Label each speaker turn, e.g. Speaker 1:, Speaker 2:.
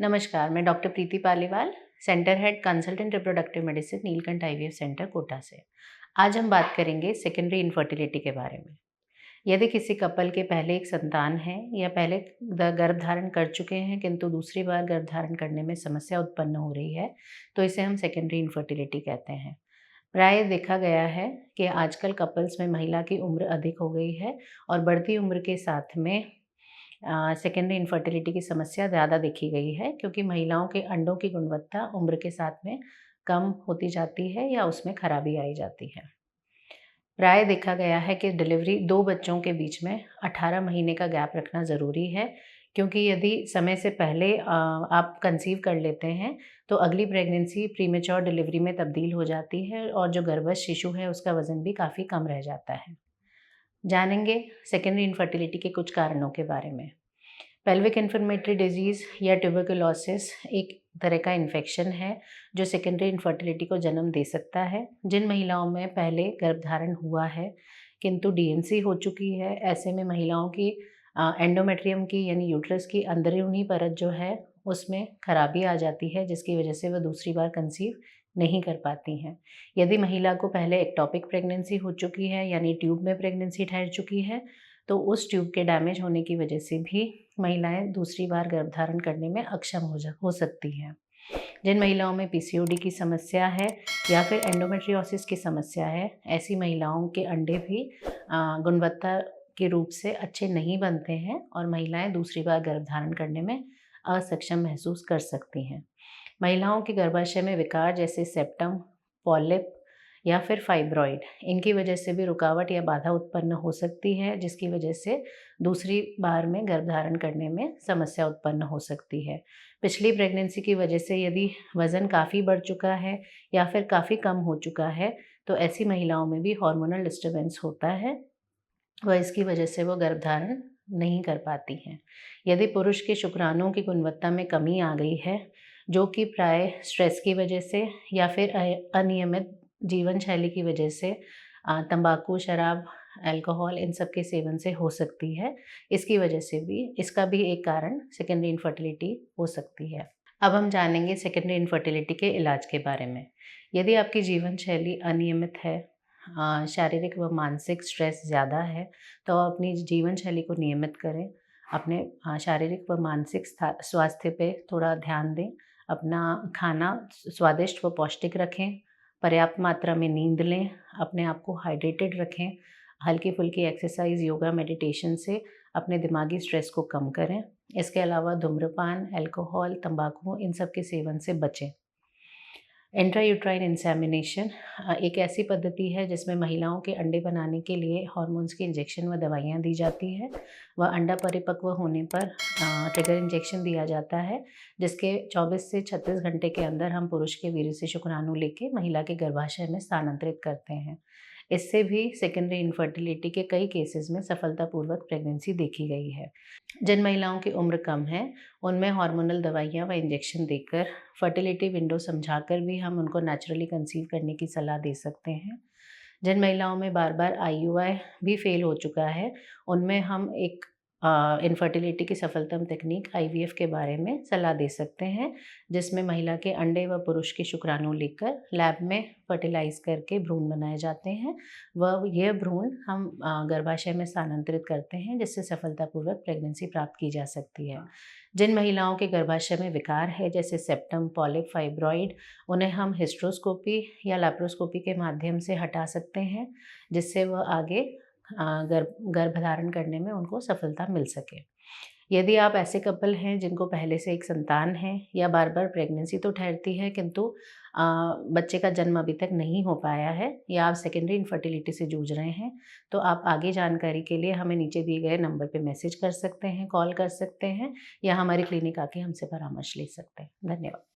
Speaker 1: नमस्कार, मैं doctor Preeti Paliwal, centre head consultant reproductive medicine Neelkanth IVF centre Kota से। आज हम बात करेंगे सेकेंडरी इनफर्टिलिटी के बारे में। यदि किसी कपल के पहले एक संतान है या पहले गर्भधारण कर चुके हैं किंतु दूसरी बार गर्भधारण करने में समस्या उत्पन्न हो रही है, तो इसे हम सेकेंडरी इनफर्टिलिटी कहते हैं। प्राय देखा गया है कि आजकल कपल्स में महिला की उम्र अधिक हो गई है और बढ़ती उम्र के साथ में सेकेंडरी इनफर्टिलिटी की समस्या ज़्यादा देखी गई है, क्योंकि महिलाओं के अंडों की गुणवत्ता उम्र के साथ में कम होती जाती है या उसमें खराबी आई जाती है। प्राय देखा गया है कि डिलीवरी 2 बच्चों के बीच में 18 महीने का गैप रखना ज़रूरी है, क्योंकि यदि समय से पहले आप कंसीव कर लेते हैं तो अगली प्रेगनेंसी प्रीमेच्योर डिलीवरी में तब्दील हो जाती है और जो गर्भस्थ शिशु है उसका वज़न भी काफ़ी कम रह जाता है। जानेंगे सेकेंडरी इनफर्टिलिटी के कुछ कारणों के बारे में। पेल्विक इन्फ्लेमेटरी डिजीज़ या ट्यूबरकुलोसिस एक तरह का इन्फेक्शन है जो सेकेंडरी इनफर्टिलिटी को जन्म दे सकता है। जिन महिलाओं में पहले गर्भधारण हुआ है किंतु डीएनसी हो चुकी है, ऐसे में महिलाओं की एंडोमेट्रियम की यानी यूट्रस की अंदरूनी परत जो है उसमें खराबी आ जाती है, जिसकी वजह से वह दूसरी बार कंसीव नहीं कर पाती हैं। यदि महिला को पहले एक्टोपिक प्रेगनेंसी हो चुकी है यानी ट्यूब में प्रेगनेंसी ठहर चुकी है, तो उस ट्यूब के डैमेज होने की वजह से भी महिलाएं दूसरी बार गर्भधारण करने में अक्षम हो सकती हैं। जिन महिलाओं में पीसीओडी की समस्या है या फिर एंडोमेट्रियोसिस की समस्या है, ऐसी महिलाओं के अंडे भी गुणवत्ता के रूप से अच्छे नहीं बनते हैं और महिलाएं दूसरी बार गर्भधारण करने में असक्षम महसूस कर सकती हैं। महिलाओं के गर्भाशय में विकार जैसे सेप्टम, पॉलिप या फिर फाइब्रॉइड, इनकी वजह से भी रुकावट या बाधा उत्पन्न हो सकती है, जिसकी वजह से दूसरी बार में गर्भधारण करने में समस्या उत्पन्न हो सकती है। पिछली प्रेगनेंसी की वजह से यदि वज़न काफ़ी बढ़ चुका है या फिर काफ़ी कम हो चुका है, तो ऐसी महिलाओं में भी हार्मोनल डिस्टर्बेंस होता है व इसकी वजह से वो गर्भधारण नहीं कर पाती हैं। यदि पुरुष के शुक्राणुओं की गुणवत्ता में कमी आ गई है, जो कि प्राय स्ट्रेस की वजह से या फिर अनियमित जीवन शैली की वजह से तंबाकू, शराब, अल्कोहल इन सब के सेवन से हो सकती है। इसकी वजह से भी इसका भी एक कारण सेकेंडरी इनफर्टिलिटी हो सकती है। अब हम जानेंगे सेकेंडरी इनफर्टिलिटी के इलाज के बारे में। यदि आपकी जीवन शैली अनियमित है, शारीरिक व मानसिक स्ट्रेस ज़्यादा है, तो आप अपनी जीवन शैली को नियमित करें। अपने शारीरिक व मानसिक स्वास्थ्य पे थोड़ा ध्यान दें। अपना खाना स्वादिष्ट व पौष्टिक रखें। पर्याप्त मात्रा में नींद लें। अपने आप को हाइड्रेटेड रखें। हल्की-फुल्की एक्सरसाइज़, योगा, मेडिटेशन से अपने दिमागी स्ट्रेस को कम करें। इसके अलावा धूम्रपान, अल्कोहल, तंबाकू इन सब के सेवन से बचें। इंट्रायूट्राइन इंसेमिनेशन एक ऐसी पद्धति है जिसमें महिलाओं के अंडे बनाने के लिए हार्मोन्स के इंजेक्शन व दवाइयाँ दी जाती है व अंडा परिपक्व होने पर ट्रिगर इंजेक्शन दिया जाता है, जिसके 24 से 36 घंटे के अंदर हम पुरुष के वीर्य से शुक्राणु लेके महिला के गर्भाशय में स्थानांतरित करते हैं। इससे भी सेकेंडरी इनफर्टिलिटी के कई केसेस में सफलतापूर्वक प्रेगनेंसी देखी गई है। जिन महिलाओं की उम्र कम है, उनमें हार्मोनल दवाइयाँ व इंजेक्शन देकर फर्टिलिटी विंडो समझाकर भी हम उनको नेचुरली कंसीव करने की सलाह दे सकते हैं। जिन महिलाओं में बार-बार आईयूआई भी फेल हो चुका है, उनमें हम एक इनफर्टिलिटी की सफलतम तकनीक आईवीएफ के बारे में सलाह दे सकते हैं, जिसमें महिला के अंडे व पुरुष के शुक्राणु लेकर लैब में फर्टिलाइज़ करके भ्रूण बनाए जाते हैं व यह भ्रूण हम गर्भाशय में स्थानांतरित करते हैं, जिससे सफलतापूर्वक प्रेगनेंसी प्राप्त की जा सकती है। जिन महिलाओं के गर्भाशय में विकार है जैसे सेप्टम, पॉलिप, फाइब्रॉइड, उन्हें हम हिस्ट्रोस्कोपी या लैप्रोस्कोपी के माध्यम से हटा सकते हैं, जिससे वह आगे गर्भधारण करने में उनको सफलता मिल सके। यदि आप ऐसे कपल हैं जिनको पहले से एक संतान है या बार-बार प्रेगनेंसी तो ठहरती है किंतु बच्चे का जन्म अभी तक नहीं हो पाया है या आप सेकेंडरी इनफर्टिलिटी से जूझ रहे हैं, तो आप आगे जानकारी के लिए हमें नीचे दिए गए नंबर पे मैसेज कर सकते हैं, कॉल कर सकते हैं या हमारी क्लिनिक आके हमसे परामर्श ले सकते हैं। धन्यवाद।